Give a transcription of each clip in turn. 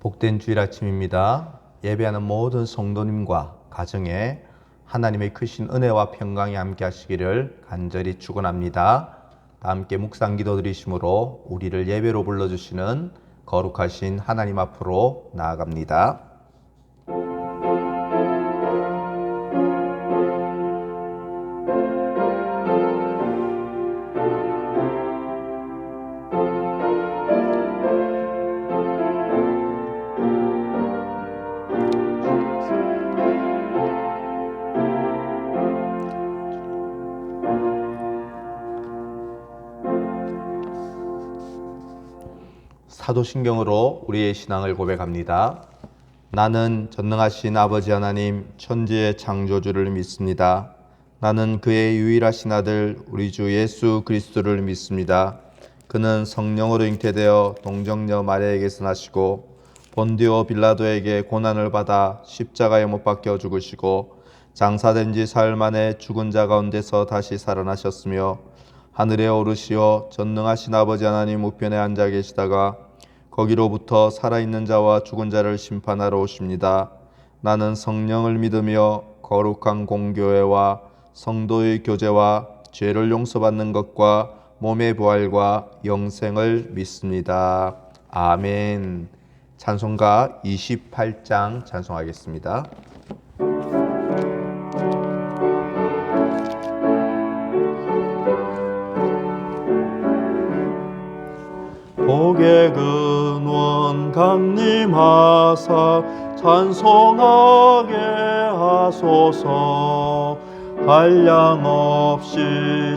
복된 주일 아침입니다. 예배하는 모든 성도님과 가정에 하나님의 크신 은혜와 평강이 함께 하시기를 간절히 축원합니다. 다 함께 묵상 기도 드리심으로 우리를 예배로 불러주시는 거룩하신 하나님 앞으로 나아갑니다. 사도신경으로 우리의 신앙을 고백합니다. 나는 전능하신 아버지 하나님 천지의 창조주를 믿습니다. 나는 그의 유일하신 아들 우리 주 예수 그리스도를 믿습니다. 그는 성령으로 잉태되어 동정녀 마리아에게서 나시고 본디오 빌라도에게 고난을 받아 십자가에 못 박혀 죽으시고 장사된 지 사흘 만에 죽은 자 가운데서 다시 살아나셨으며 하늘에 오르시어 전능하신 아버지 하나님 우편에 앉아 계시다가 거기로부터 살아있는 자와 죽은 자를 심판하러 오십니다. 나는 성령을 믿으며 거룩한 공교회와 성도의 교제와 죄를 용서받는 것과 몸의 부활과 영생을 믿습니다. 아멘. 찬송가 28장 찬송하겠습니다. 복의 근원 강림하사 찬송하게 하소서. 한량없이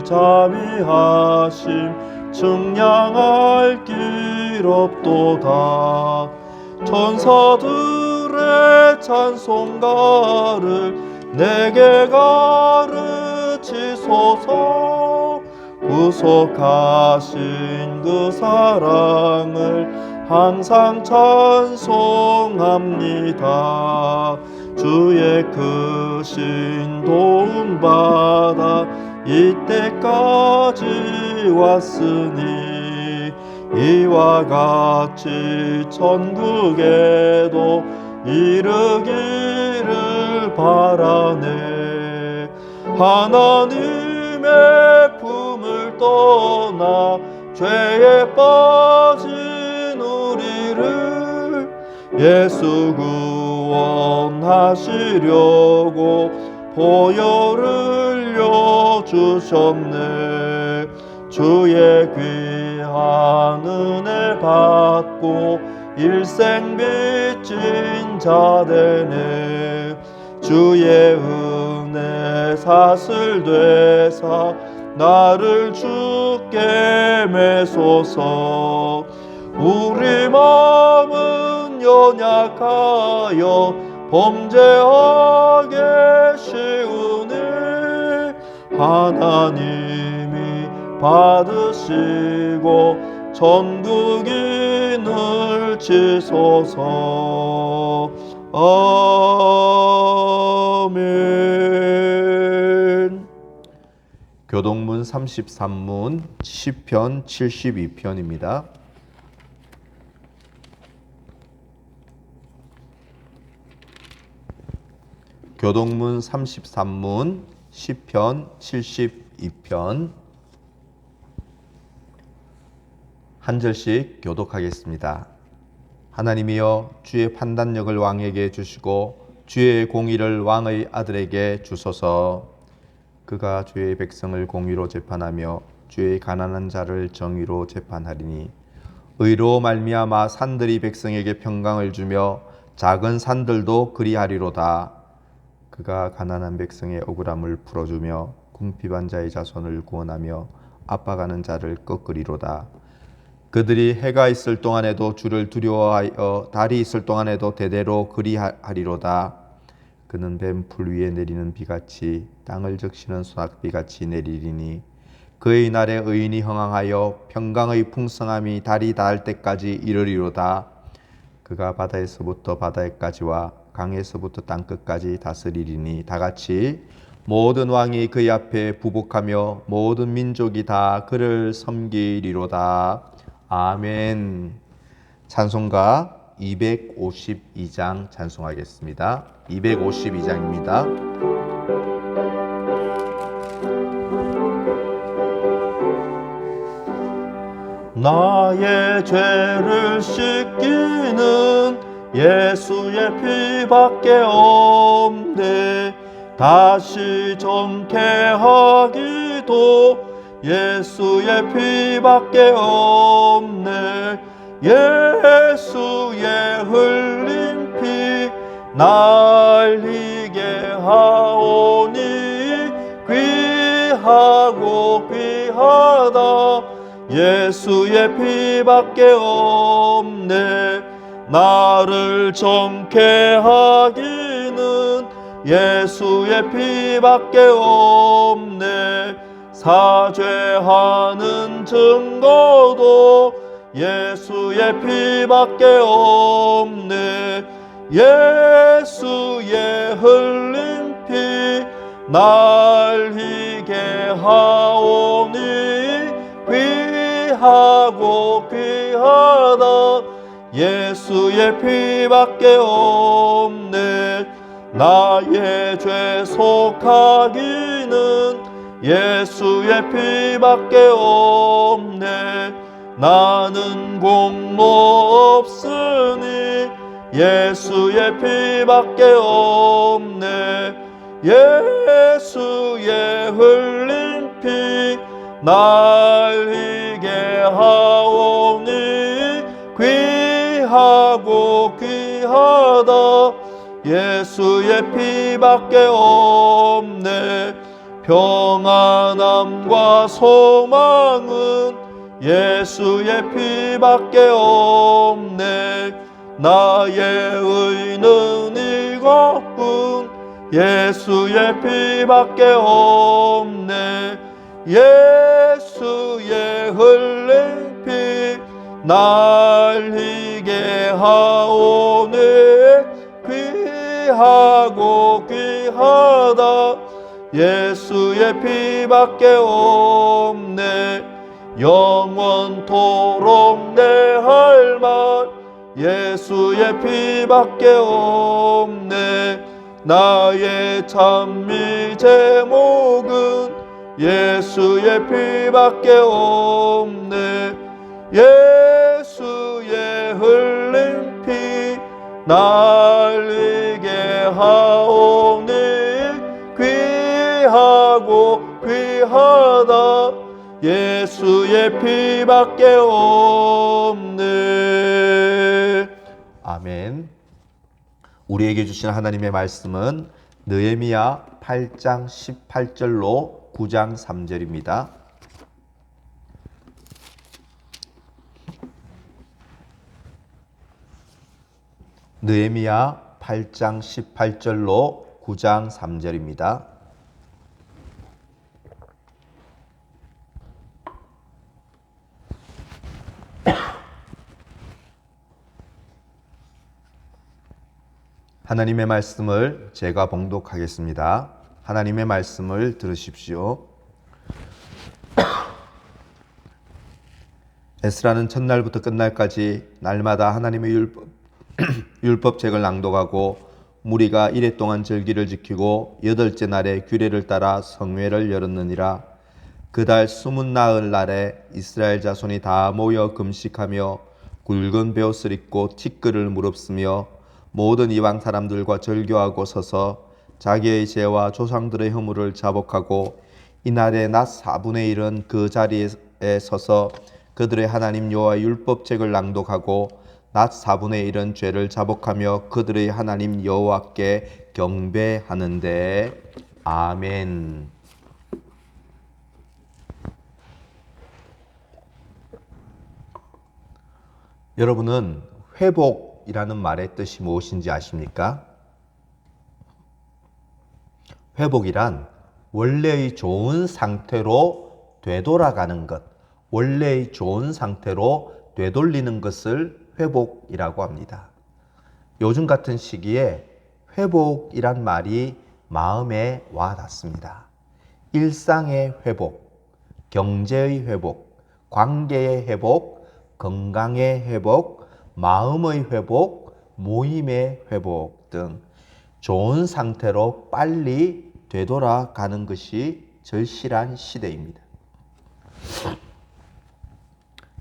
자비하심 측량할 길 없도다. 천사들의 찬송가를 내게 가르치소서. 구속하신 그 사랑을 항상 찬송합니다. 주의 크신 도움 받아 이때까지 왔으니 이와 같이 천국에도 이르기를 바라네. 하나님의 품을 떠나 죄에 빠진 우리를 예수 구원하시려고 보혈을 흘려주셨네. 주의 귀한 은혜 받고 일생 빚진 자 되네. 주의 은혜 사슬 되사 나를 주께 매소서. 우리 마음은 연약하여 범죄하게 쉬우니 하나님이 받으시고 전국인을 지소서. 아멘. 교동문 33문 시편 72편입니다. 교동문 33문 시편 72편 한 절씩 교독하겠습니다. 하나님이여 주의 판단력을 왕에게 주시고 주의 공의를 왕의 아들에게 주소서. 그가 주의 백성을 공의로 재판하며 주의 가난한 자를 정의로 재판하리니 의로 말미암아 산들이 백성에게 평강을 주며 작은 산들도 그리하리로다. 그가 가난한 백성의 억울함을 풀어주며 궁핍한 자의 자손을 구원하며 압박하는 자를 꺾으리로다. 그들이 해가 있을 동안에도 주를 두려워하여 달이 있을 동안에도 대대로 그리하리로다. 그는 뱀풀 위에 내리는 비같이 땅을 적시는 소낙비같이 내리리니 그의 날에 의인이 흥황하여 평강의 풍성함이 달이 닿을 때까지 이르리로다. 그가 바다에서부터 바다에까지와 강에서부터 땅끝까지 다스리리니 다같이 모든 왕이 그의 앞에 부복하며 모든 민족이 다 그를 섬기리로다. 아멘. 찬송가 252장 찬송하겠습니다. 252장입니다. 나의 죄를 씻기는 예수의 피밖에 없네. 다시 정케하기도 예수의 피밖에 없네. 예수의 흘린 피 날 희게 하오니 귀하고 귀하다. 예수의 피밖에 없네. 나를 정케 하기는 예수의 피밖에 없네. 사죄하는 증거도 예수의 피밖에 없네. 예수의 흘린 피 날 희게 하오니 귀하고 귀하다. 예수의 피밖에 없네. 나의 죄 속하기는 예수의 피밖에 없네. 나는 공로 없으니 예수의 피밖에 없네. 예수의 흘린 피 날 희게 하오니 귀하고 귀하다. 예수의 피밖에 없네. 평안함과 소망은 예수의 피밖에 없네. 나의 의는 이것뿐 예수의 피밖에 없네. 예수의 흘린 피 날 희게 하오니 귀하고 귀하다. 예수의 피밖에 없네. 영원토록 내 할 말 예수의 피밖에 없네. 나의 찬미 제목은 예수의 피밖에 없네. 예수의 흘린 피 날 희게 하오니 귀하고 귀하다. 예수의 피밖에 없네. 아멘. 우리에게 주신 하나님의 말씀은 느헤미야 8장 18절로 9장 3절입니다. 느헤미야 8장 18절로 9장 3절입니다. 하나님의 말씀을 제가 봉독하겠습니다. 하나님의 말씀을 들으십시오. 에스라는 첫날부터 끝날까지 날마다 하나님의 율법책을 낭독하고 무리가 이레 동안 절기를 지키고 여덟째 날에 규례를 따라 성회를 열었느니라. 그달 20나흘 날에 이스라엘 자손이 다 모여 금식하며 굵은 베옷을 입고 티끌을 무릅쓰며 모든 이방 사람들과 절교하고 서서 자기의 죄와 조상들의 허물을 자복하고 이날의 낮 4분의 1은 그 자리에 서서 그들의 하나님 여호와의 율법책을 낭독하고 낮 4분의 1은 죄를 자복하며 그들의 하나님 여호와께 경배하는데. 아멘. 여러분은 회복이라는 말의 뜻이 무엇인지 아십니까? 회복이란 원래의 좋은 상태로 되돌아가는 것, 원래의 좋은 상태로 되돌리는 것을 회복이라고 합니다. 요즘 같은 시기에 회복이란 말이 마음에 와 닿습니다. 일상의 회복, 경제의 회복, 관계의 회복, 건강의 회복, 마음의 회복, 모임의 회복 등 좋은 상태로 빨리 되돌아가는 것이 절실한 시대입니다.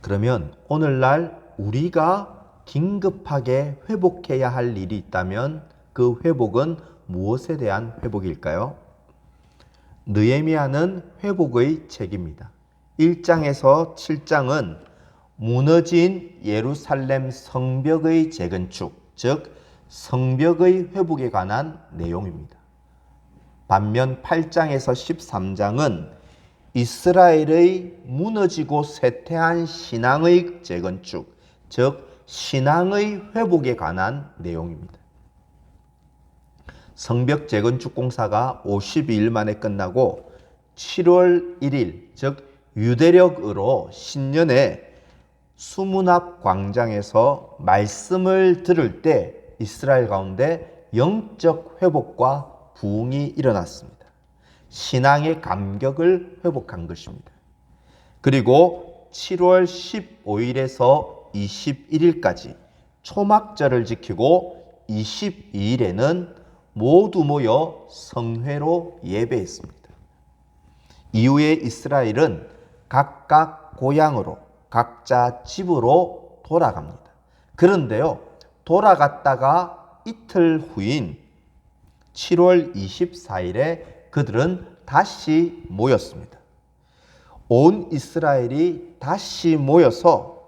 그러면 오늘날 우리가 긴급하게 회복해야 할 일이 있다면 그 회복은 무엇에 대한 회복일까요? 느헤미야는 회복의 책입니다. 1장에서 7장은 무너진 예루살렘 성벽의 재건축, 즉 성벽의 회복에 관한 내용입니다. 반면 8장에서 13장은 이스라엘의 무너지고 쇠퇴한 신앙의 재건축, 즉 신앙의 회복에 관한 내용입니다. 성벽 재건축 공사가 52일 만에 끝나고 7월 1일, 즉 유대력으로 신년에 수문 앞 광장에서 말씀을 들을 때 이스라엘 가운데 영적 회복과 부흥이 일어났습니다. 신앙의 감격을 회복한 것입니다. 그리고 7월 15일에서 21일까지 초막절을 지키고 22일에는 모두 모여 성회로 예배했습니다. 이후에 이스라엘은 각각 고향으로, 각자 집으로 돌아갑니다. 그런데요, 돌아갔다가 이틀 후인 7월 24일에 그들은 다시 모였습니다. 온 이스라엘이 다시 모여서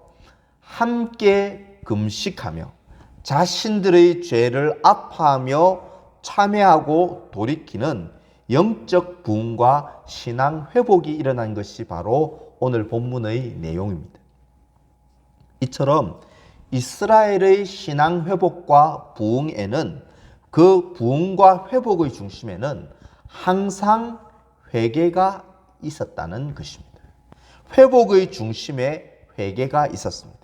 함께 금식하며 자신들의 죄를 아파하며 참회하고 돌이키는 영적 부흥과 신앙 회복이 일어난 것이 바로 오늘 본문의 내용입니다. 이처럼 이스라엘의 신앙 회복과 부흥에는, 그 부흥과 회복의 중심에는 항상 회개가 있었다는 것입니다. 회복의 중심에 회개가 있었습니다.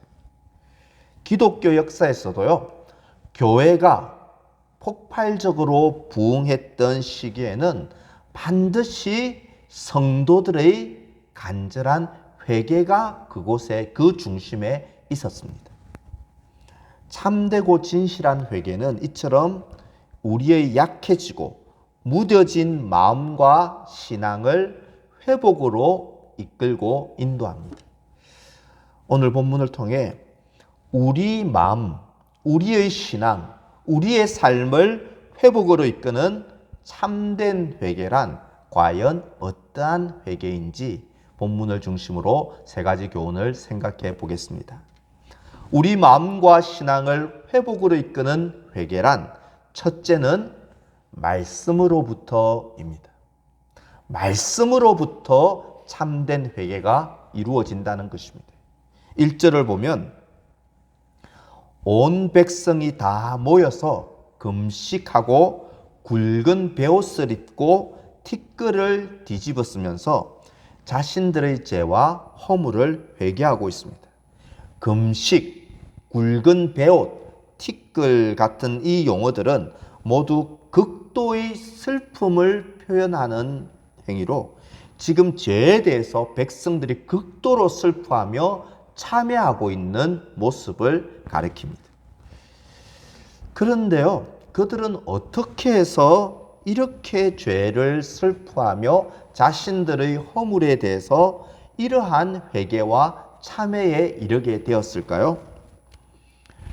기독교 역사에서도요, 교회가 폭발적으로 부흥했던 시기에는 반드시 성도들의 간절한 회개가 그곳에, 그 중심에 있었습니다. 참되고 진실한 회개는 이처럼 우리의 약해지고 무뎌진 마음과 신앙을 회복으로 이끌고 인도합니다. 오늘 본문을 통해 우리 마음, 우리의 신앙, 우리의 삶을 회복으로 이끄는 참된 회개란 과연 어떠한 회개인지 본문을 중심으로 세 가지 교훈을 생각해 보겠습니다. 우리 마음과 신앙을 회복으로 이끄는 회개란 첫째는 말씀으로부터입니다. 말씀으로부터 참된 회개가 이루어진다는 것입니다. 1절을 보면 온 백성이 다 모여서 금식하고 굵은 베옷을 입고 티끌을 뒤집어 쓰면서 자신들의 죄와 허물을 회개하고 있습니다. 금식, 굵은 베옷, 티끌 같은 이 용어들은 모두 극도의 슬픔을 표현하는 행위로 지금 죄에 대해서 백성들이 극도로 슬퍼하며 참회하고 있는 모습을 가리킵니다. 그런데요, 그들은 어떻게 해서 이렇게 죄를 슬퍼하며 자신들의 허물에 대해서 이러한 회개와 참회에 이르게 되었을까요?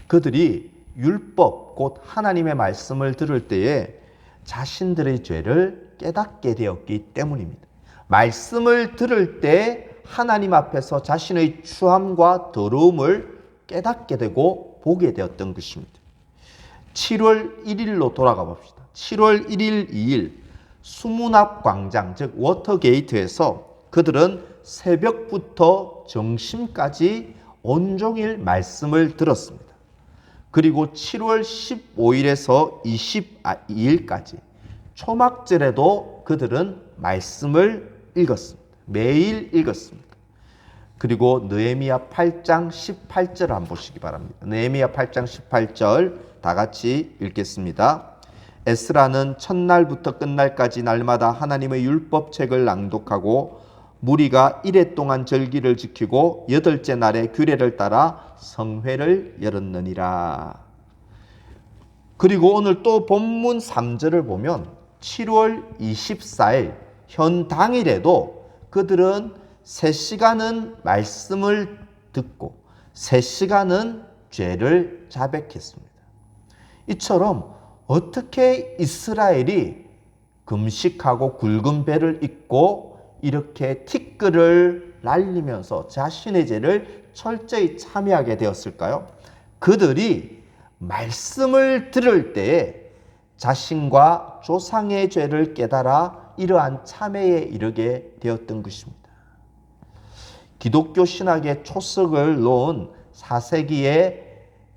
그들이 율법, 곧 하나님의 말씀을 들을 때에 자신들의 죄를 깨닫게 되었기 때문입니다. 말씀을 들을 때 하나님 앞에서 자신의 추함과 더러움을 깨닫게 되고 보게 되었던 것입니다. 7월 1일로 돌아가 봅시다. 7월 1일, 2일 수문 앞 광장, 즉 워터게이트에서 그들은 새벽부터 정심까지 온종일 말씀을 들었습니다. 그리고 7월 15일에서 22일까지 초막절에도 그들은 말씀을 읽었습니다. 매일 읽었습니다. 그리고 느헤미야 8장 18절을 한번 보시기 바랍니다. 느헤미야 8장 18절 다 같이 읽겠습니다. 에스라는 첫날부터 끝날까지 날마다 하나님의 율법책을 낭독하고 무리가 이레 동안 절기를 지키고 여덟째 날에 규례를 따라 성회를 열었느니라. 그리고 오늘 또 본문 3절을 보면 7월 24일 현 당일에도 그들은 3시간은 말씀을 듣고 3시간은 죄를 자백했습니다. 이처럼 어떻게 이스라엘이 금식하고 굵은 배를 입고 이렇게 티끌을 날리면서 자신의 죄를 철저히 참여하게 되었을까요? 그들이 말씀을 들을 때에 자신과 조상의 죄를 깨달아 이러한 참회에 이르게 되었던 것입니다. 기독교 신학의 초석을 놓은 4세기의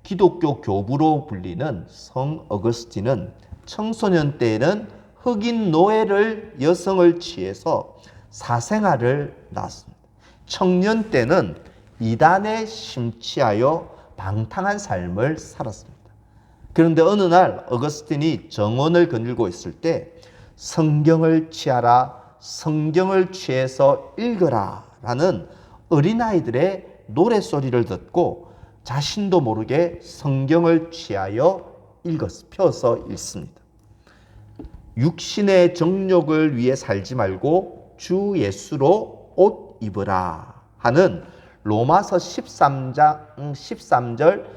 기독교 교부로 불리는 성 어거스틴은 청소년 때에는 흑인 노예를 여성을 취해서 사생활을 낳았습니다. 청년 때는 이단에 심취하여 방탕한 삶을 살았습니다. 그런데 어느 날 어거스틴이 정원을 거닐고 있을 때 성경을 취하라, 성경을 취해서 읽어라 라는 어린아이들의 노랫소리를 듣고 자신도 모르게 성경을 취하여 펴서 읽습니다. 육신의 정욕을 위해 살지 말고 주 예수로 옷 입으라 하는 로마서 13절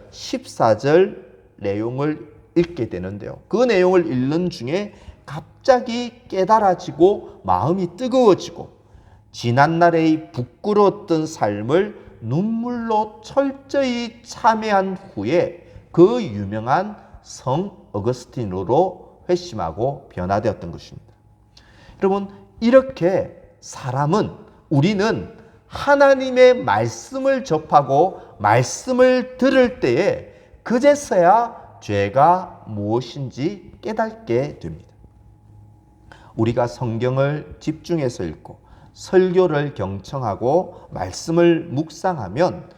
14절 내용을 읽게 되는데요. 그 내용을 읽는 중에 갑자기 깨달아지고 마음이 뜨거워지고 지난날의 부끄러웠던 삶을 눈물로 철저히 참회한 후에 그 유명한 성 어거스틴으로 회심하고 변화되었던 것입니다. 여러분, 이렇게 우리는 하나님의 말씀을 접하고 말씀을 들을 때에 그제서야 죄가 무엇인지 깨닫게 됩니다. 우리가 성경을 집중해서 읽고 설교를 경청하고 말씀을 묵상하면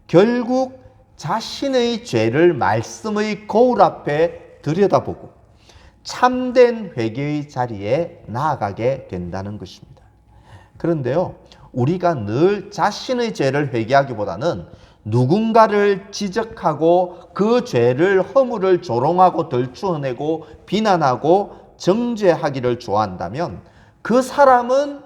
결국 자신의 죄를 말씀의 거울 앞에 들여다보고 참된 회개의 자리에 나아가게 된다는 것입니다. 그런데요, 우리가 늘 자신의 죄를 회개하기보다는 누군가를 지적하고 그 죄를 허물을 조롱하고 덜추어내고 비난하고 정죄하기를 좋아한다면 그 사람은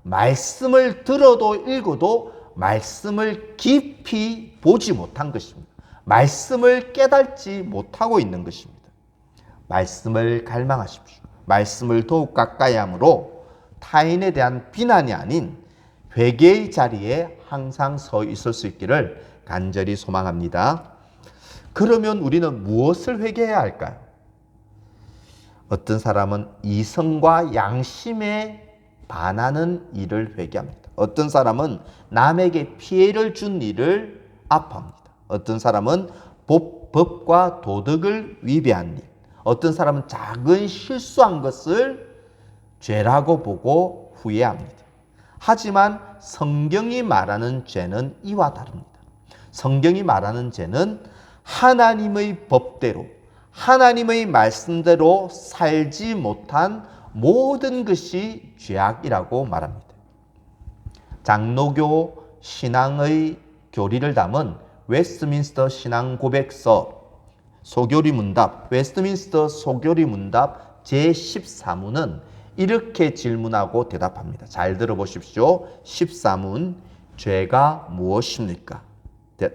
말씀을 들어도 읽어도 말씀을 깊이 보지 못한 것입니다. 말씀을 깨닫지 못하고 있는 것입니다. 말씀을 갈망하십시오. 말씀을 더욱 가까이 함으로 타인에 대한 비난이 아닌 회개의 자리에 항상 서 있을 수 있기를 간절히 소망합니다. 그러면 우리는 무엇을 회개해야 할까요? 어떤 사람은 이성과 양심에 반하는 일을 회개합니다. 어떤 사람은 남에게 피해를 준 일을 아파합니다. 어떤 사람은 법과 도덕을 위배한 일, 어떤 사람은 작은 실수한 것을 죄라고 보고 후회합니다. 하지만 성경이 말하는 죄는 이와 다릅니다. 성경이 말하는 죄는 하나님의 법대로, 하나님의 말씀대로 살지 못한 모든 것이 죄악이라고 말합니다. 장로교 신앙의 교리를 담은 웨스트민스터 신앙 고백서 소교리 문답, 웨스트민스터 소교리 문답 제14문은 이렇게 질문하고 대답합니다. 잘 들어보십시오. 14문, 죄가 무엇입니까?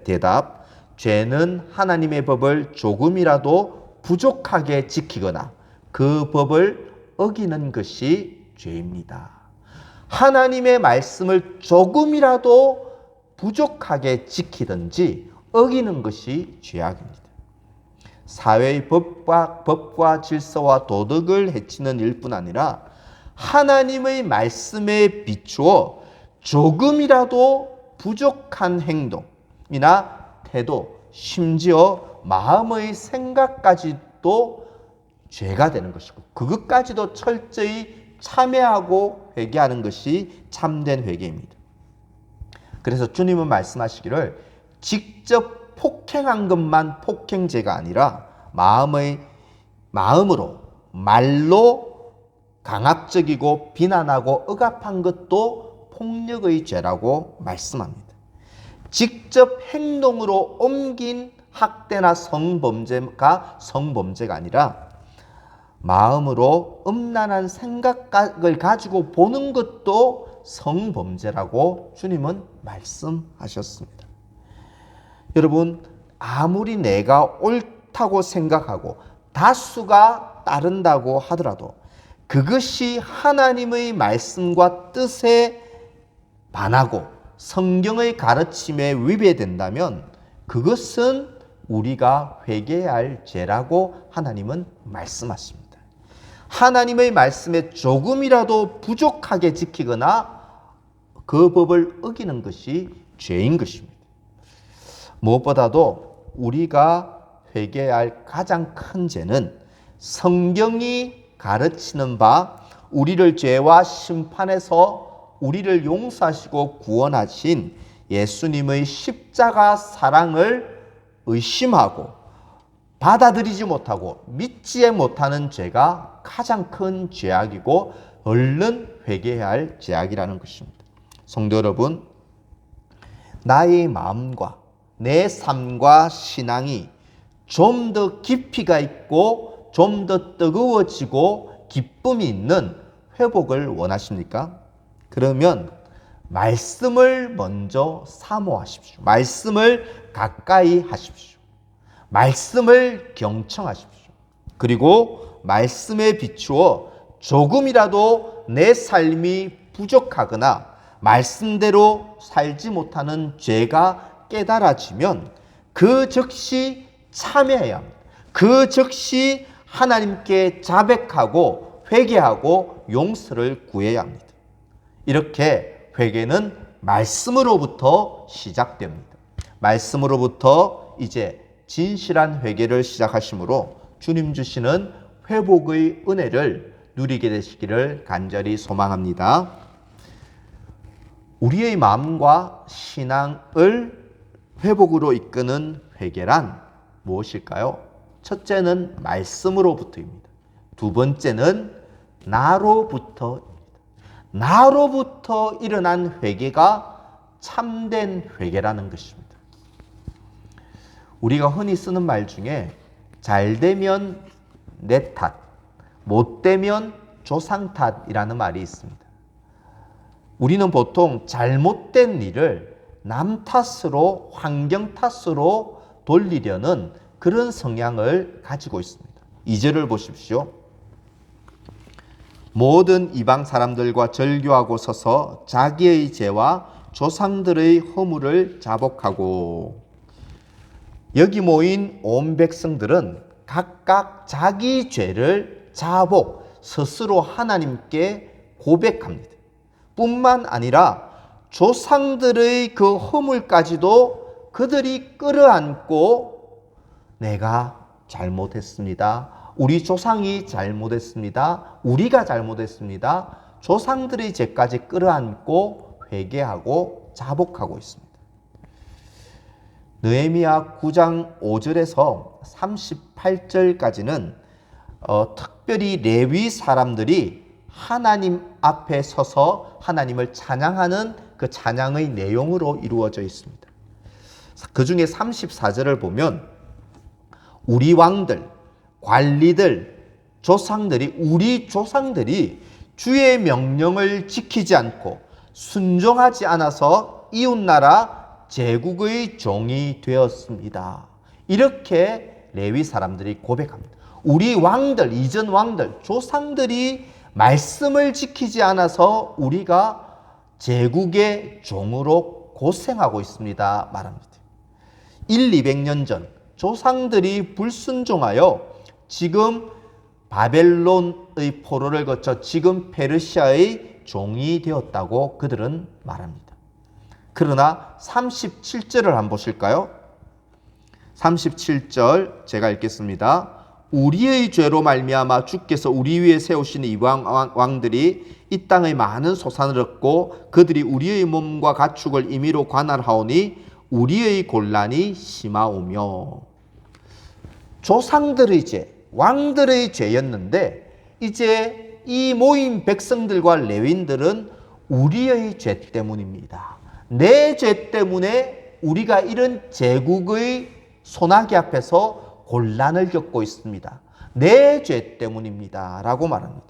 대답, 죄는 하나님의 법을 조금이라도 부족하게 지키거나 그 법을 어기는 것이 죄입니다. 하나님의 말씀을 조금이라도 부족하게 지키든지 어기는 것이 죄악입니다. 사회의 법과 질서와 도덕을 해치는 일뿐 아니라 하나님의 말씀에 비추어 조금이라도 부족한 행동이나 태도, 심지어 마음의 생각까지도 죄가 되는 것이고 그것까지도 철저히 참회하고 회개하는 것이 참된 회개입니다. 그래서 주님은 말씀하시기를 직접 폭행한 것만 폭행죄가 아니라 마음으로 말로 강압적이고 비난하고 억압한 것도 폭력의 죄라고 말씀합니다. 직접 행동으로 옮긴 학대나 성범죄가 아니라 마음으로 음란한 생각을 가지고 보는 것도 성범죄라고 주님은 말씀하셨습니다. 여러분, 아무리 내가 옳다고 생각하고 다수가 따른다고 하더라도 그것이 하나님의 말씀과 뜻에 반하고 성경의 가르침에 위배된다면 그것은 우리가 회개해야 할 죄라고 하나님은 말씀하십니다. 하나님의 말씀에 조금이라도 부족하게 지키거나 그 법을 어기는 것이 죄인 것입니다. 무엇보다도 우리가 회개해야 할 가장 큰 죄는 성경이 가르치는 바 우리를 죄와 심판에서 우리를 용서하시고 구원하신 예수님의 십자가 사랑을 의심하고 받아들이지 못하고 믿지 못하는 죄가 가장 큰 죄악이고 얼른 회개해야 할 죄악이라는 것입니다. 성도 여러분, 나의 마음과 내 삶과 신앙이 좀 더 깊이가 있고 좀 더 뜨거워지고 기쁨이 있는 회복을 원하십니까? 그러면 말씀을 먼저 사모하십시오. 말씀을 가까이 하십시오. 말씀을 경청하십시오. 그리고 말씀에 비추어 조금이라도 내 삶이 부족하거나 말씀대로 살지 못하는 죄가 깨달아지면 그 즉시 참여해야 합니다. 그 즉시 하나님께 자백하고 회개하고 용서를 구해야 합니다. 이렇게 회개는 말씀으로부터 시작됩니다. 말씀으로부터 이제 진실한 회개를 시작하시므로 주님 주시는 회복의 은혜를 누리게 되시기를 간절히 소망합니다. 우리의 마음과 신앙을 회복으로 이끄는 회개란 무엇일까요? 첫째는 말씀으로부터입니다. 두 번째는 나로부터입니다. 나로부터 일어난 회개가 참된 회개라는 것입니다. 우리가 흔히 쓰는 말 중에 잘 되면 내 탓, 못 되면 조상 탓이라는 말이 있습니다. 우리는 보통 잘못된 일을 남 탓으로, 환경 탓으로 돌리려는 그런 성향을 가지고 있습니다. 2절을 보십시오. 모든 이방 사람들과 절교하고 서서 자기의 죄와 조상들의 허물을 자복하고. 여기 모인 온 백성들은 각각 자기 죄를 스스로 하나님께 고백합니다. 뿐만 아니라 조상들의 그 허물까지도 그들이 끌어안고 내가 잘못했습니다. 우리 조상이 잘못했습니다. 우리가 잘못했습니다. 조상들의 죄까지 끌어안고 회개하고 자복하고 있습니다. 느헤미야 9장 5절에서 38절까지는 특별히 레위 사람들이 하나님 앞에 서서 하나님을 찬양하는 그 찬양의 내용으로 이루어져 있습니다. 그 중에 34절을 보면 우리 왕들, 관리들, 우리 조상들이 주의 명령을 지키지 않고 순종하지 않아서 이웃나라 제국의 종이 되었습니다. 이렇게 레위 사람들이 고백합니다. 우리 왕들, 이전 왕들, 조상들이 말씀을 지키지 않아서 우리가 제국의 종으로 고생하고 있습니다. 말합니다. 200년 전 조상들이 불순종하여 지금 바벨론의 포로를 거쳐 지금 페르시아의 종이 되었다고 그들은 말합니다. 그러나 37절을 한번 보실까요? 37절 제가 읽겠습니다. 우리의 죄로 말미암아 주께서 우리 위에 세우신 이방 왕들이 이 땅의 많은 소산을 얻고 그들이 우리의 몸과 가축을 임의로 관할하오니 우리의 곤란이 심하오며. 조상들의 죄, 왕들의 죄였는데 이제 이 모인 백성들과 레위인들은 우리의 죄 때문입니다. 내 죄 때문에 우리가 이런 제국의 소나기 앞에서 곤란을 겪고 있습니다. 내 죄 때문입니다. 라고 말합니다.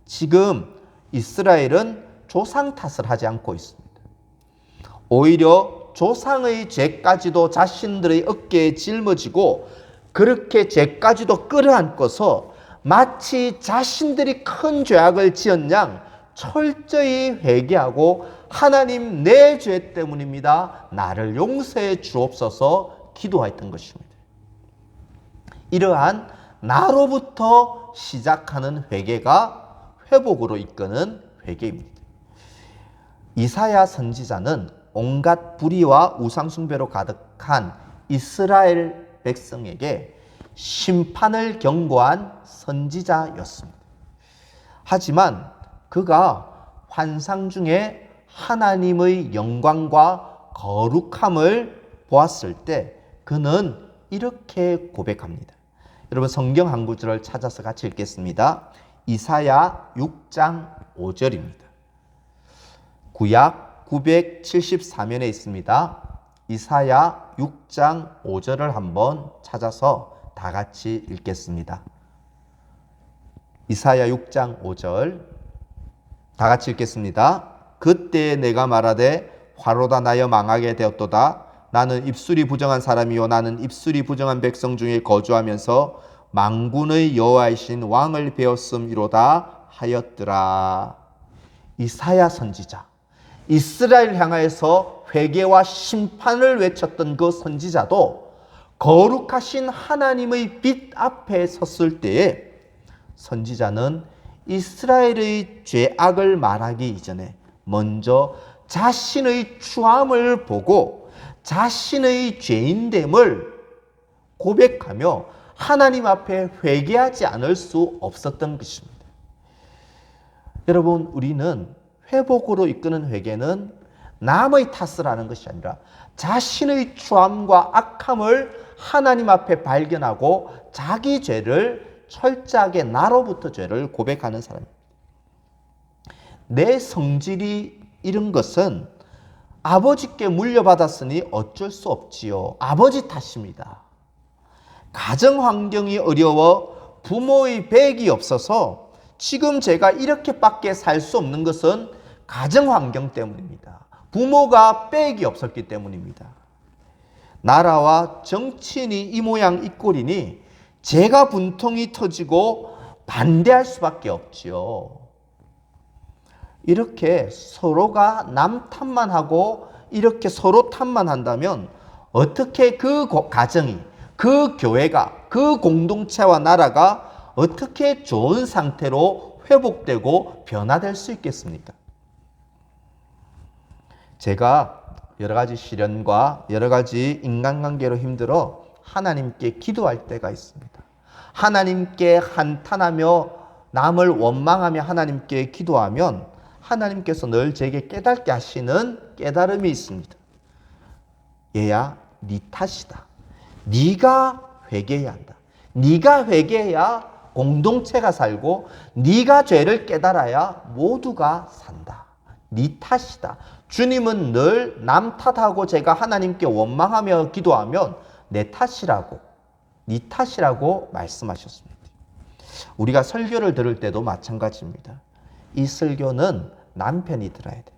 지금 이스라엘은 조상 탓을 하지 않고 있습니다. 오히려 조상의 죄까지도 자신들의 어깨에 짊어지고 그렇게 죄까지도 끌어안고서 마치 자신들이 큰 죄악을 지은 양 철저히 회개하고 하나님 내 죄 때문입니다. 나를 용서해 주옵소서 기도했던 것입니다. 이러한 나로부터 시작하는 회개가 회복으로 이끄는 회개입니다. 이사야 선지자는 온갖 불의와 우상숭배로 가득한 이스라엘 백성에게 심판을 경고한 선지자였습니다. 하지만 그가 환상 중에 하나님의 영광과 거룩함을 보았을 때 그는 이렇게 고백합니다. 여러분 성경 한 구절을 찾아서 같이 읽겠습니다. 이사야 6장 5절입니다. 구약 974면에 있습니다. 이사야 6장 5절을 한번 찾아서 다 같이 읽겠습니다. 이사야 6장 5절 다 같이 읽겠습니다. 그때 내가 말하되 화로다 나여 망하게 되었도다. 나는 입술이 부정한 사람이요 나는 입술이 부정한 백성 중에 거주하면서 만군의 여호와이신 왕을 배웠음이로다 하였더라. 이사야 선지자, 이스라엘 향하여서 회개와 심판을 외쳤던 그 선지자도 거룩하신 하나님의 빛 앞에 섰을 때에 선지자는 이스라엘의 죄악을 말하기 이전에 먼저 자신의 추함을 보고 자신의 죄인됨을 고백하며 하나님 앞에 회개하지 않을 수 없었던 것입니다. 여러분, 우리는 회복으로 이끄는 회개는 남의 탓을 하는 것이 아니라 자신의 추함과 악함을 하나님 앞에 발견하고 자기 죄를 철저하게 나로부터 죄를 고백하는 사람입니다. 내 성질이 이런 것은 아버지께 물려받았으니 어쩔 수 없지요. 아버지 탓입니다. 가정 환경이 어려워 부모의 배기 없어서 지금 제가 이렇게밖에 살 수 없는 것은 가정 환경 때문입니다. 부모가 백이 없었기 때문입니다. 나라와 정치인이 이 모양 이 꼴이니 제가 분통이 터지고 반대할 수밖에 없지요. 이렇게 서로가 남 탓만 하고 이렇게 서로 탓만 한다면 어떻게 그 가정이, 그 교회가, 그 공동체와 나라가 어떻게 좋은 상태로 회복되고 변화될 수 있겠습니까? 제가 여러 가지 시련과 여러 가지 인간관계로 힘들어 하나님께 기도할 때가 있습니다. 하나님께 한탄하며 남을 원망하며 하나님께 기도하면 하나님께서 늘 제게 깨닫게 하시는 깨달음이 있습니다. 얘야, 네 탓이다. 네가 회개해야 한다. 네가 회개해야 공동체가 살고 네가 죄를 깨달아야 모두가 산다. 네 탓이다. 주님은 늘 남 탓하고 제가 하나님께 원망하며 기도하면 내 탓이라고, 네 탓이라고 말씀하셨습니다. 우리가 설교를 들을 때도 마찬가지입니다. 이 설교는 남편이 들어야 돼.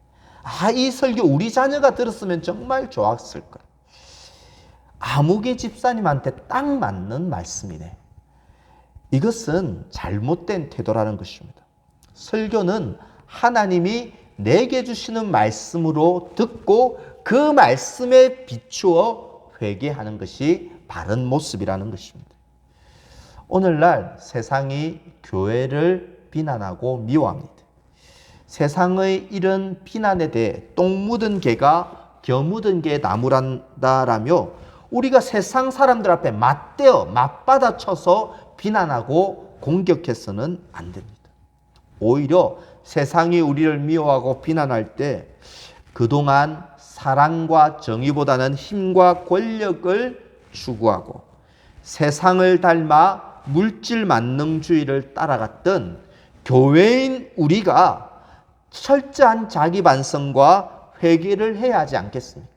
이 설교 우리 자녀가 들었으면 정말 좋았을 거야. 아무개 집사님한테 딱 맞는 말씀이네. 이것은 잘못된 태도라는 것입니다. 설교는 하나님이 내게 주시는 말씀으로 듣고 그 말씀에 비추어 회개하는 것이 바른 모습이라는 것입니다. 오늘날 세상이 교회를 비난하고 미워합니다. 세상의 이런 비난에 대해 똥 묻은 개가 겨 묻은 개에 나무란다라며 우리가 세상 사람들 앞에 맞받아쳐서 비난하고 공격해서는 안 됩니다. 오히려 세상이 우리를 미워하고 비난할 때 그동안 사랑과 정의보다는 힘과 권력을 추구하고 세상을 닮아 물질 만능주의를 따라갔던 교회인 우리가 철저한 자기 반성과 회개를 해야 하지 않겠습니까?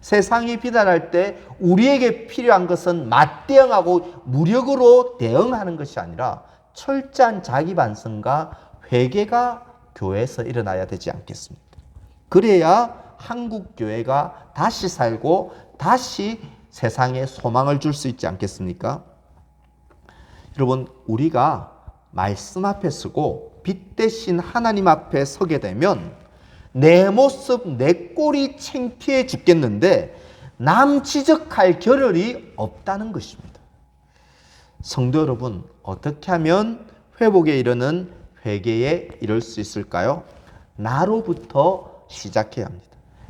세상이 비난할 때 우리에게 필요한 것은 맞대응하고 무력으로 대응하는 것이 아니라 철저한 자기 반성과 회개가 교회에서 일어나야 되지 않겠습니까? 그래야 한국 교회가 다시 살고 다시 세상에 소망을 줄 수 있지 않겠습니까? 여러분, 우리가 말씀 앞에 서고 빛 대신 하나님 앞에 서게 되면 내 모습, 내 꼴이 창피해 죽겠는데 남 지적할 겨를이 없다는 것입니다. 성도 여러분, 어떻게 하면 회복에 이르는 회개에 이를 수 있을까요? 나로부터 시작해야 합니다.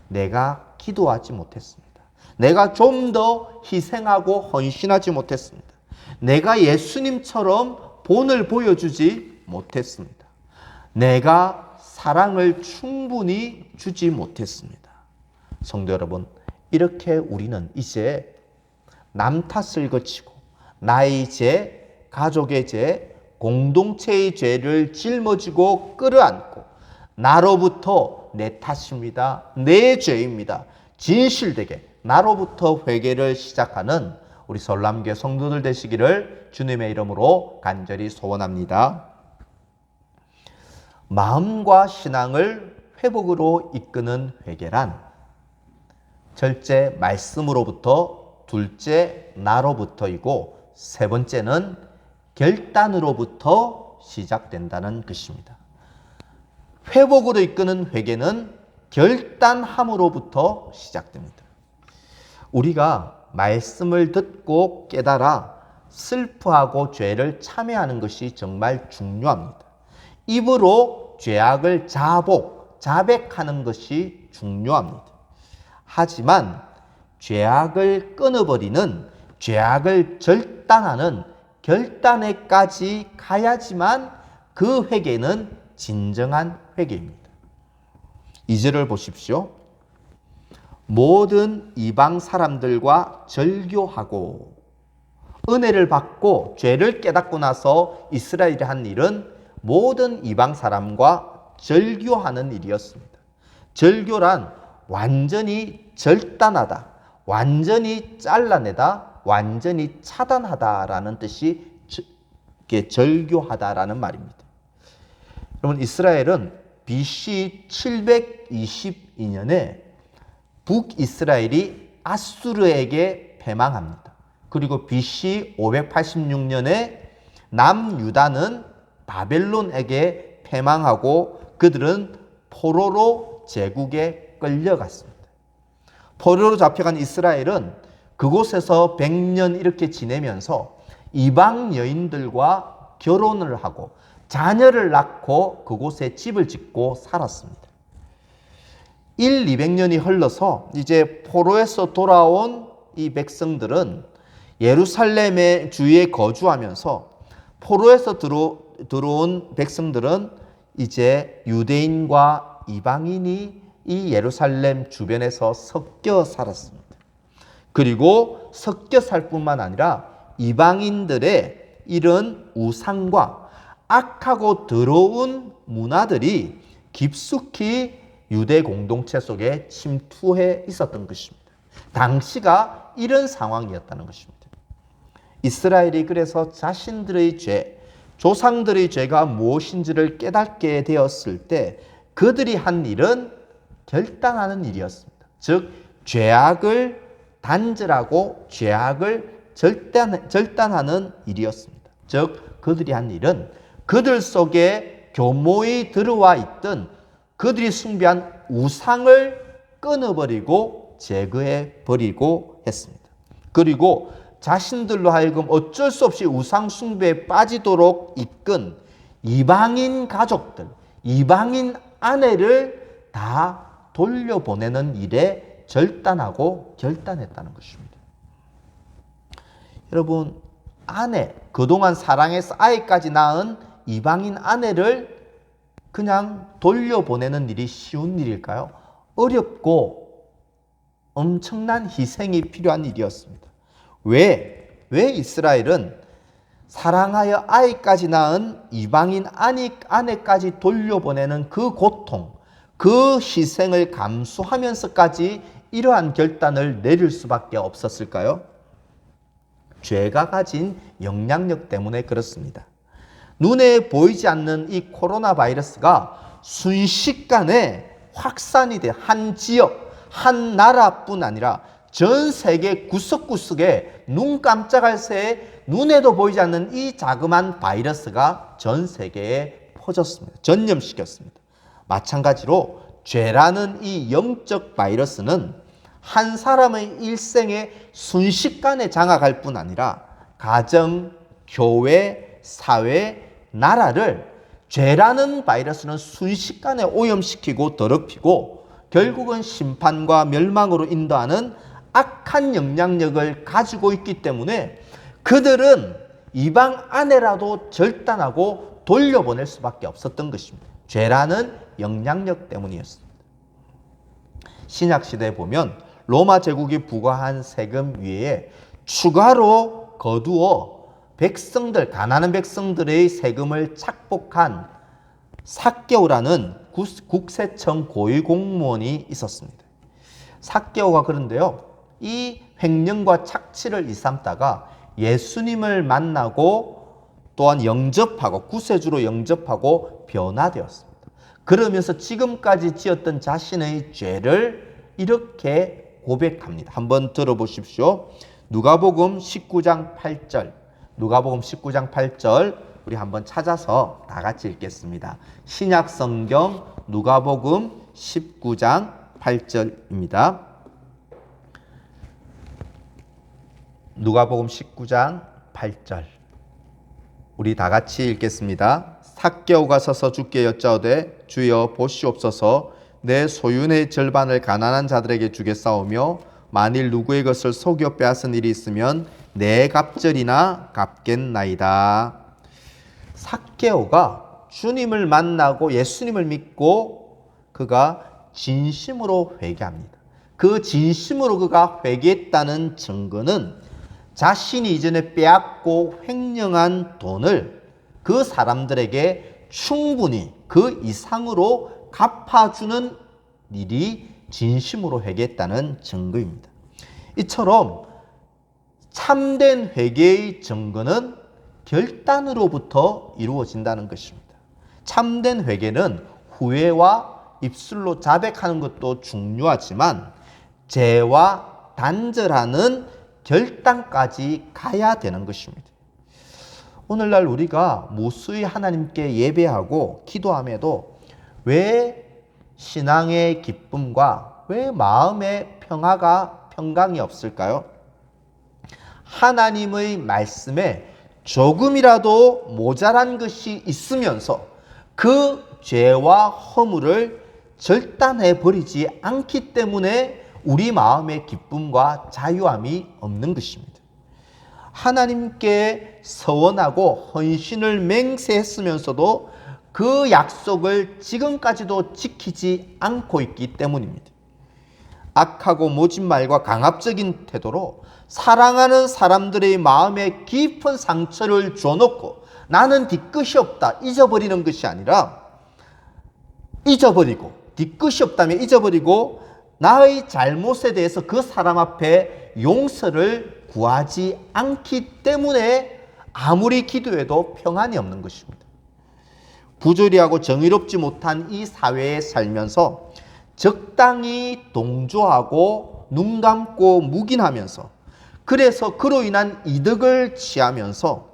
내가 기도하지 못했습니다. 내가 좀 더 희생하고 헌신하지 못했습니다. 내가 예수님처럼 본을 보여주지 못했습니다. 내가 사랑을 충분히 주지 못했습니다. 성도 여러분, 이렇게 우리는 이제 남 탓을 거치고 나의 죄, 가족의 죄, 공동체의 죄를 짊어지고 끌어안고 나로부터 내 탓입니다. 내 죄입니다. 진실되게 나로부터 회개를 시작하는 우리 설람교회 성도들 되시기를 주님의 이름으로 간절히 소원합니다. 마음과 신앙을 회복으로 이끄는 회개란 첫째 말씀으로부터, 둘째 나로부터이고 세 번째는 결단으로부터 시작된다는 것입니다. 회복으로 이끄는 회개는 결단함으로부터 시작됩니다. 우리가 말씀을 듣고 깨달아 슬퍼하고 죄를 참회하는 것이 정말 중요합니다. 입으로 죄악을 자백하는 것이 중요합니다. 하지만 죄악을 끊어버리는, 죄악을 절단하는 결단에까지 가야지만 그 회개는 진정한 회개입니다. 2절을 보십시오. 모든 이방 사람들과 절교하고, 은혜를 받고 죄를 깨닫고 나서 이스라엘이 한 일은 모든 이방 사람과 절교하는 일이었습니다. 절교란 완전히 절단하다, 완전히 잘라내다, 완전히 차단하다라는 뜻이 절교하다라는 말입니다. 여러분, 이스라엘은 BC 722년에 북이스라엘이 아수르에게 패망합니다. 그리고 BC 586년에 남유다는 바벨론에게 패망하고 그들은 포로로 제국에 끌려갔습니다. 포로로 잡혀간 이스라엘은 그곳에서 100년 이렇게 지내면서 이방 여인들과 결혼을 하고 자녀를 낳고 그곳에 집을 짓고 살았습니다. 200년이 흘러서 이제 포로에서 돌아온 이 백성들은 예루살렘의 주위에 거주하면서 포로에서 들어온 백성들은 이제 유대인과 이방인이 이 예루살렘 주변에서 섞여 살았습니다. 그리고 섞여 살 뿐만 아니라 이방인들의 이런 우상과 악하고 더러운 문화들이 깊숙이 유대 공동체 속에 침투해 있었던 것입니다. 당시가 이런 상황이었다는 것입니다. 이스라엘이 그래서 자신들의 죄, 조상들의 죄가 무엇인지를 깨닫게 되었을 때 그들이 한 일은 결단하는 일이었습니다. 즉 죄악을 단절하고 죄악을 절단하는 일이었습니다. 즉 그들이 한 일은 그들 속에 교모에 들어와 있던 그들이 숭배한 우상을 끊어버리고 제거해버리고 했습니다. 그리고 자신들로 하여금 어쩔 수 없이 우상 숭배에 빠지도록 이끈 이방인 가족들, 이방인 아내를 다 돌려보내는 일에 절단하고 결단했다는 것입니다. 여러분, 아내, 그동안 사랑해서 아이까지 낳은 이방인 아내를 그냥 돌려보내는 일이 쉬운 일일까요? 어렵고 엄청난 희생이 필요한 일이었습니다. 왜 이스라엘은 사랑하여 아이까지 낳은 이방인 아내까지 돌려보내는 그 고통, 그 희생을 감수하면서까지 이러한 결단을 내릴 수밖에 없었을까요? 죄가 가진 영향력 때문에 그렇습니다. 눈에 보이지 않는 이 코로나 바이러스가 순식간에 확산이 돼 한 지역, 한 나라뿐 아니라 전 세계 구석구석에 눈 깜짝할 새에 눈에도 보이지 않는 이 자그마한 바이러스가 전 세계에 퍼졌습니다. 전염시켰습니다. 마찬가지로 죄라는 이 영적 바이러스는 한 사람의 일생에 순식간에 장악할 뿐 아니라 가정, 교회, 사회, 나라를 죄라는 바이러스는 순식간에 오염시키고 더럽히고 결국은 심판과 멸망으로 인도하는 악한 영향력을 가지고 있기 때문에 그들은 이방 아내라도 절단하고 돌려보낼 수밖에 없었던 것입니다. 죄라는 영향력 때문이었습니다. 신약시대에 보면 로마 제국이 부과한 세금 위에 추가로 거두어 백성들, 가난한 백성들의 세금을 착복한 삭개오라는 국세청 고위공무원이 있었습니다. 삭개오가 그런데요, 이 횡령과 착취를 일삼다가 예수님을 만나고 또한 영접하고 구세주로 영접하고 변화되었습니다. 그러면서 지금까지 지었던 자신의 죄를 이렇게 고백합니다. 한번 들어보십시오. 누가복음 19장 8절. 누가복음 19장 8절 우리 한번 찾아서 다 같이 읽겠습니다. 신약 성경 누가복음 19장 8절입니다. 누가복음 19장 8절 우리 다 같이 읽겠습니다. 삭개오가 서서 주께 여짜오되 주여 보시옵소서 내 소윤의 절반을 가난한 자들에게 주겠사오며 만일 누구의 것을 속여 빼앗은 일이 있으면 내 갑절이나 갚겠나이다. 삭개오가 주님을 만나고 예수님을 믿고 그가 진심으로 회개합니다. 그 진심으로 그가 회개했다는 증거는 자신이 이전에 빼앗고 횡령한 돈을 그 사람들에게 충분히 그 이상으로 갚아주는 일이 진심으로 회개했다는 증거입니다. 이처럼 참된 회개의 증거는 결단으로부터 이루어진다는 것입니다. 참된 회개는 후회와 입술로 자백하는 것도 중요하지만 죄와 단절하는 결단까지 가야 되는 것입니다. 오늘날 우리가 무수히 하나님께 예배하고 기도함에도 왜 신앙의 기쁨과 왜 마음의 평강이 없을까요? 하나님의 말씀에 조금이라도 모자란 것이 있으면서 그 죄와 허물을 절단해 버리지 않기 때문에 우리 마음의 기쁨과 자유함이 없는 것입니다. 하나님께 서원하고 헌신을 맹세했으면서도 그 약속을 지금까지도 지키지 않고 있기 때문입니다. 악하고 모진 말과 강압적인 태도로 사랑하는 사람들의 마음에 깊은 상처를 줘놓고 나는 뒤끝이 없다 잊어버리는 것이 아니라 잊어버리고 뒤끝이 없다면 잊어버리고 나의 잘못에 대해서 그 사람 앞에 용서를 구하지 않기 때문에 아무리 기도해도 평안이 없는 것입니다. 부조리하고 정의롭지 못한 이 사회에 살면서 적당히 동조하고 눈 감고 묵인하면서 그래서 그로 인한 이득을 취하면서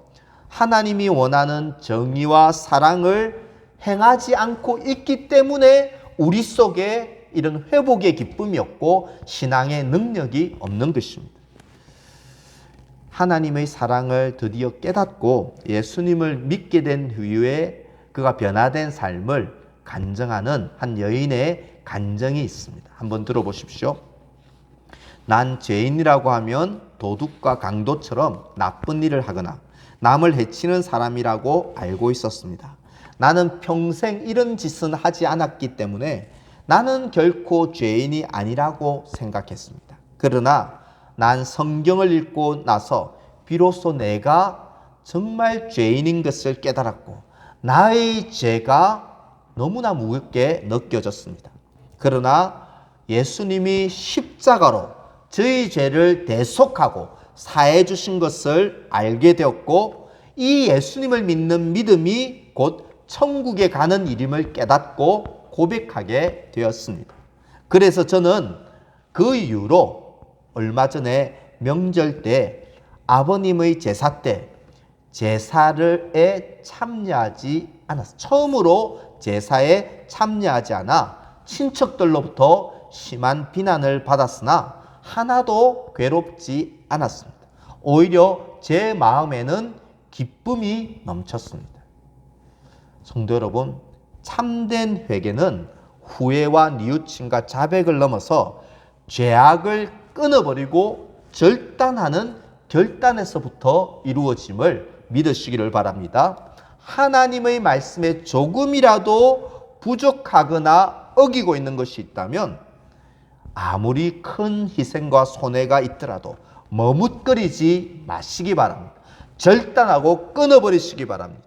하나님이 원하는 정의와 사랑을 행하지 않고 있기 때문에 우리 속에 이런 회복의 기쁨이 없고 신앙의 능력이 없는 것입니다. 하나님의 사랑을 드디어 깨닫고 예수님을 믿게 된 후에 그가 변화된 삶을 간증하는 한 여인의 간증이 있습니다. 한번 들어보십시오. 난 죄인이라고 하면 도둑과 강도처럼 나쁜 일을 하거나 남을 해치는 사람이라고 알고 있었습니다. 나는 평생 이런 짓은 하지 않았기 때문에 나는 결코 죄인이 아니라고 생각했습니다. 그러나 난 성경을 읽고 나서 비로소 내가 정말 죄인인 것을 깨달았고 나의 죄가 너무나 무겁게 느껴졌습니다. 그러나 예수님이 십자가로 저희 죄를 대속하고 사해 주신 것을 알게 되었고 이 예수님을 믿는 믿음이 곧 천국에 가는 일임을 깨닫고 고백하게 되었습니다. 그래서 저는 그 이후로 얼마 전에 명절 때 아버님의 제사 때 제사에 참여하지 않았어요. 처음으로 제사에 참여하지 않아 친척들로부터 심한 비난을 받았으나 하나도 괴롭지 않았습니다. 오히려 제 마음에는 기쁨이 넘쳤습니다. 성도 여러분, 참된 회개는 후회와 뉘우침과 자백을 넘어서 죄악을 끊어버리고 절단하는 결단에서부터 이루어짐을 믿으시기를 바랍니다. 하나님의 말씀에 조금이라도 부족하거나 어기고 있는 것이 있다면 아무리 큰 희생과 손해가 있더라도 머뭇거리지 마시기 바랍니다. 절단하고 끊어버리시기 바랍니다.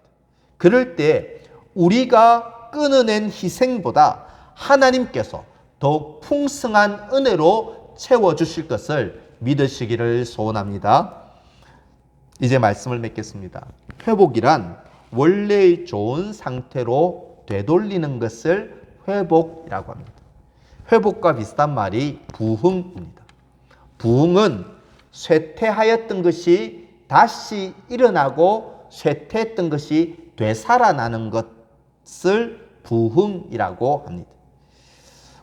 그럴 때 우리가 끊어낸 희생보다 하나님께서 더욱 풍성한 은혜로 채워주실 것을 믿으시기를 소원합니다. 이제 말씀을 맺겠습니다. 회복이란 원래의 좋은 상태로 되돌리는 것을 회복이라고 합니다. 회복과 비슷한 말이 부흥입니다. 부흥은 쇠퇴하였던 것이 다시 일어나고 쇠퇴했던 것이 되살아나는 것을 부흥이라고 합니다.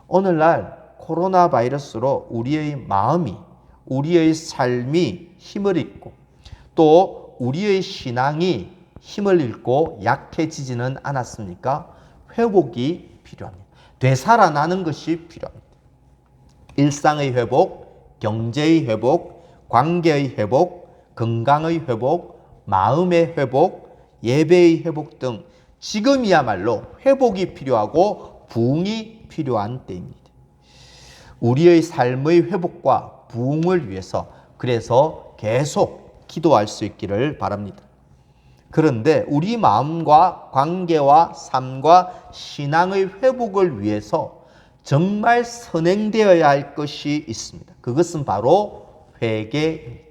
오늘날 코로나 바이러스로 우리의 마음이, 우리의 삶이 힘을 잃고 또 우리의 신앙이 힘을 잃고 약해지지는 않았습니까? 회복이 필요합니다. 되살아나는 것이 필요합니다. 일상의 회복, 경제의 회복, 관계의 회복, 건강의 회복, 마음의 회복, 예배의 회복 등 지금이야말로 회복이 필요하고 부흥이 필요한 때입니다. 우리의 삶의 회복과 부흥을 위해서 그래서 계속 기도할 수 있기를 바랍니다. 그런데 우리 마음과 관계와 삶과 신앙의 회복을 위해서 정말 선행되어야 할 것이 있습니다. 그것은 바로 회개입니다.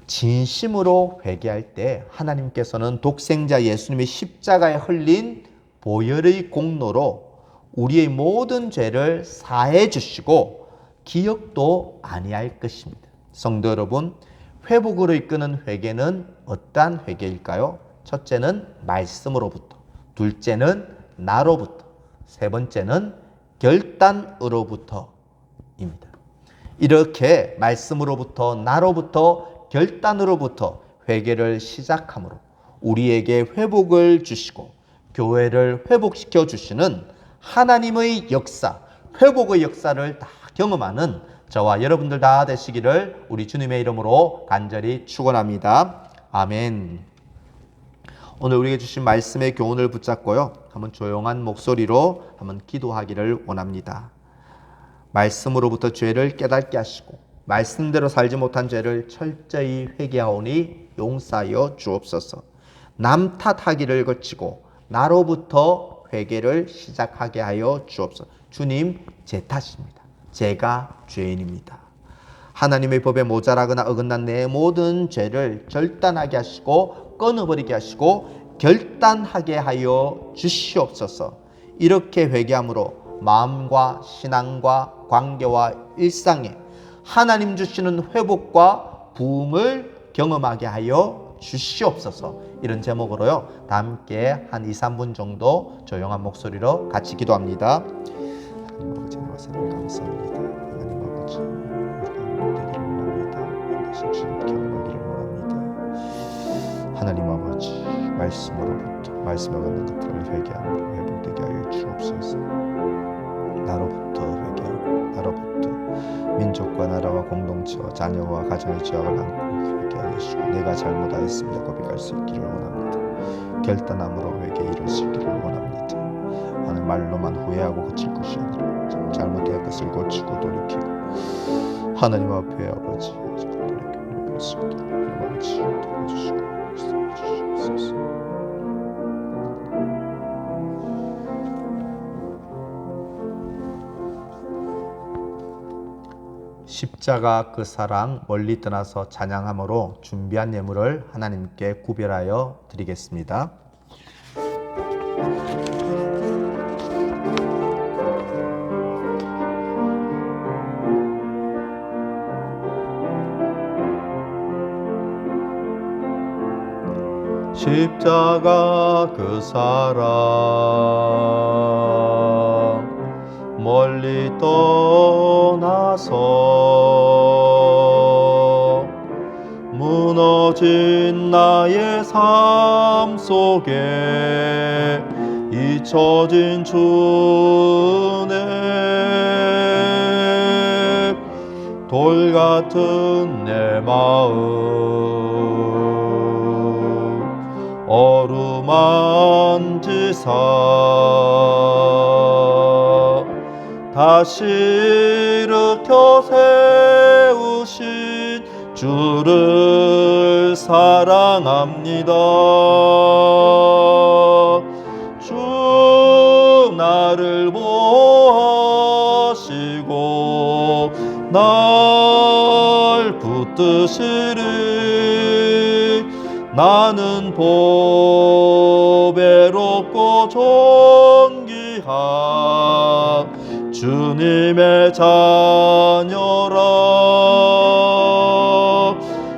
진심으로 회개할 때 하나님께서는 독생자 예수님의 십자가에 흘린 보혈의 공로로 우리의 모든 죄를 사해 주시고 기억도 아니할 것입니다. 성도 여러분, 회복으로 이끄는 회개는 어떠한 회개일까요? 첫째는 말씀으로부터, 둘째는 나로부터, 세 번째는 결단으로부터입니다. 이렇게 말씀으로부터, 나로부터, 결단으로부터 회개를 시작함으로 우리에게 회복을 주시고 교회를 회복시켜 주시는 하나님의 역사, 회복의 역사를 다 경험하는 저와 여러분들 다 되시기를 우리 주님의 이름으로 간절히 축원합니다. 아멘. 오늘 우리에게 주신 말씀의 교훈을 붙잡고요, 한번 조용한 목소리로 한번 기도하기를 원합니다. 말씀으로부터 죄를 깨닫게 하시고 말씀대로 살지 못한 죄를 철저히 회개하오니 용서하여 주옵소서. 남 탓하기를 거치고 나로부터 회개를 시작하게 하여 주옵소서. 주님, 제 탓입니다. 제가 죄인입니다. 하나님의 법에 모자라거나 어긋난 내 모든 죄를 절단하게 하시고 끊어버리게 하시고 결단하게 하여 주시옵소서. 이렇게 회개함으로 마음과 신앙과 관계와 일상에 하나님 주시는 회복과 부흥을 경험하게 하여 주시옵소서. 이런 제목으로요, 다 함께 한 2, 3분 정도 조용한 목소리로 같이 기도합니다. 하나님 아버지, 나와서는 감사합니다. 하나님 아버지, 우리가 되기를 원합니다. 인내심 주님 경험하기를 원합니다. 하나님 아버지, 말씀으로부터 말씀을 얻는 것들을 회개하므로 회복되게 하여 주옵소서. 나로부터 회개하고 나로부터 민족과 나라와 공동체와 자녀와 가정의 죄악을 안고 회개하여 주시고 내가 잘못하였습니다 고백할 수 있기를 원합니다. 결단함으로 회개에 이를 수 있기를 원합니다. 하는 말로만 후회하고 그칠 것이 아니라 잘못된 것을 고치고 돌이키고 하나님 앞에 아버지 주옵소서. 도와주시고 말씀해 주시옵소서. 십자가 그 사랑 멀리 떠나서 찬양함으로 준비한 예물을 하나님께 구별하여 드리겠습니다. 십자가 그 사랑 멀리 떠나서 무너진 나의 삶 속에 잊혀진 주네 돌 같은 내 마음 어루만지사 다시 일으켜 세우신 주를 사랑합니다. 주 나를 보호하시고 날 붙드시리 나는 보배롭고 존귀한 주님의 자녀라.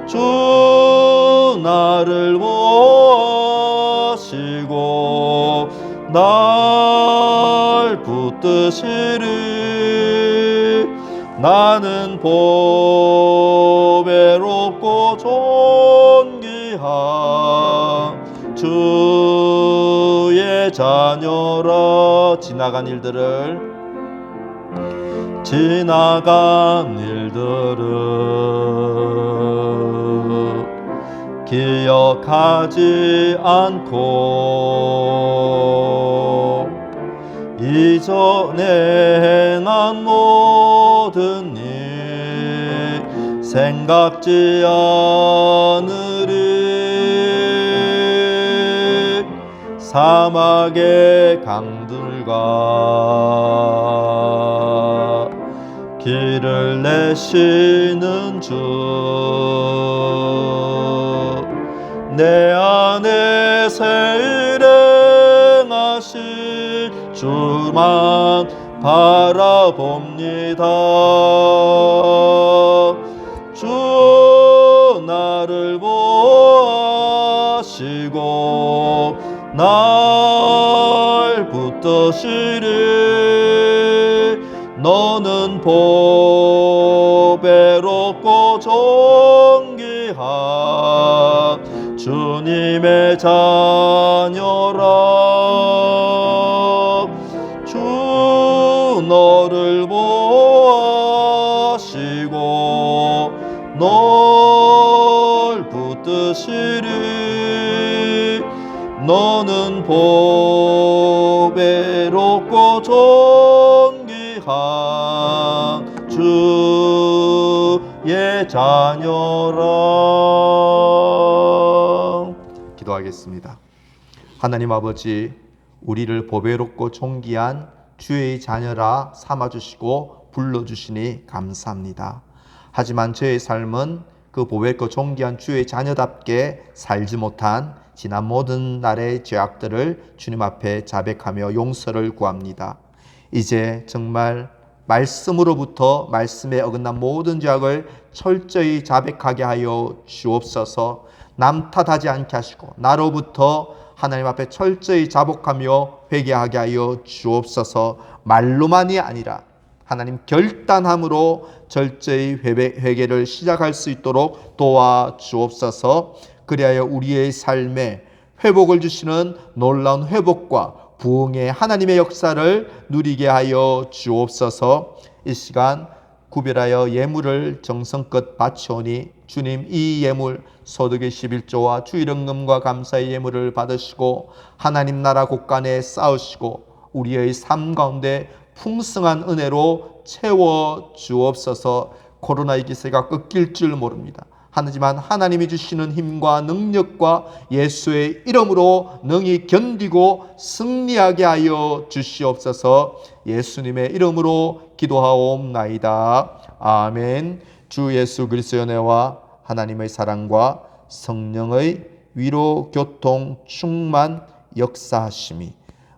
주 나를 보호하시고 날 붙드시리 나는 보배롭고 존귀한 주의 자녀라. 지나간 일들을 기억하지 않고 이전에 행한 모든 일 생각지 않으리. 사막의 강들과 길을 내시는 주 내 안에 새 일행하실 주만 바라봅니다. 주 나를 보호하시고 날 붙드시리 너는 보배롭고 존귀한 주님의 자녀라. 주 너를 보호하시고 널 붙드시리 너는 보배롭고 존귀한 주의 자녀라. 기도하겠습니다. 하나님 아버지, 우리를 보배롭고 존귀한 주의 자녀라 삼아주시고 불러주시니 감사합니다. 하지만 저의 삶은 그 보배롭고 존귀한 주의 자녀답게 살지 못한 지난 모든 날의 죄악들을 주님 앞에 자백하며 용서를 구합니다. 이제 정말 말씀으로부터 말씀에 어긋난 모든 죄악을 철저히 자백하게 하여 주옵소서. 남 탓하지 않게 하시고 나로부터 하나님 앞에 철저히 자복하며 회개하게 하여 주옵소서. 말로만이 아니라 하나님 결단함으로 철저히 회개를 시작할 수 있도록 도와주옵소서. 그리하여 우리의 삶에 회복을 주시는 놀라운 회복과 부흥의 하나님의 역사를 누리게 하여 주옵소서. 이 시간 구별하여 예물을 정성껏 바치오니 주님 이 예물 소득의 11조와 주일헌금과 감사의 예물을 받으시고 하나님 나라 곳간에 쌓으시고 우리의 삶 가운데 풍성한 은혜로 채워 주옵소서. 코로나의 기세가 꺾일 줄 모릅니다. 하지만 하나님이 주시는 힘과 능력과 예수의 이름으로 능히 견디고 승리하게 하여 주시옵소서. 예수님의 이름으로 기도하옵나이다. 아멘. 주 예수 그리스도의 은혜와 하나님의 사랑과 성령의 위로 교통 충만 역사하심이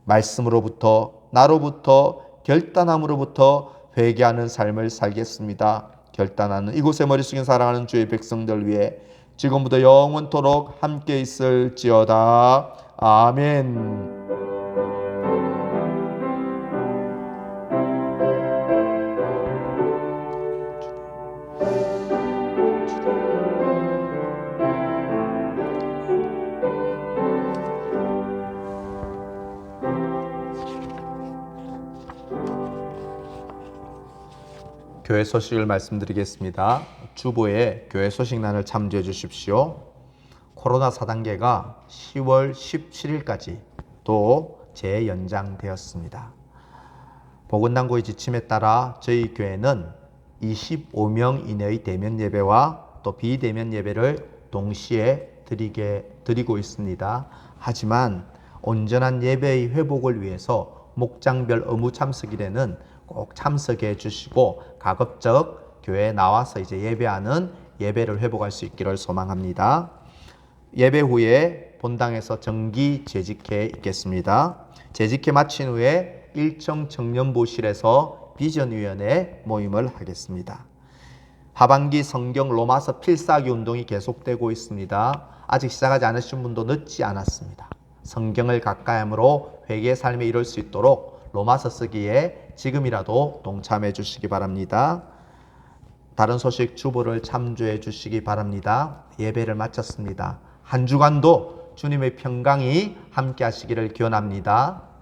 말씀으로부터 나로부터 결단함으로부터 회개하는 삶을 살겠습니다. 결단하는 이곳에 머리 숙인 사랑하는 주의 백성들 위해 지금부터 영원토록 함께 있을지어다. 아멘. 교회 소식을 말씀드리겠습니다. 주보에 교회 소식란을 참조해 주십시오. 코로나 4단계가 10월 17일까지 또 재연장되었습니다. 보건당국의 지침에 따라 저희 교회는 25명 이내의 대면 예배와 또 비대면 예배를 동시에 드리고 있습니다. 하지만 온전한 예배의 회복을 위해서 목장별 의무 참석일에는 꼭 참석해 주시고 가급적 교회에 나와서 이제 예배하는 예배를 회복할 수 있기를 소망합니다. 예배 후에 본당에서 정기 재직회 있겠습니다. 재직회 마친 후에 일정 청년부실에서 비전위원회 모임을 하겠습니다. 하반기 성경 로마서 필사기 운동이 계속되고 있습니다. 아직 시작하지 않으신 분도 늦지 않았습니다. 성경을 가까이 함으로 회개의 삶에 이룰 수 있도록 로마서 쓰기에 지금이라도 동참해 주시기 바랍니다. 다른 소식 주보를 참조해 주시기 바랍니다. 예배를 마쳤습니다. 한 주간도 주님의 평강이 함께 하시기를 기원합니다.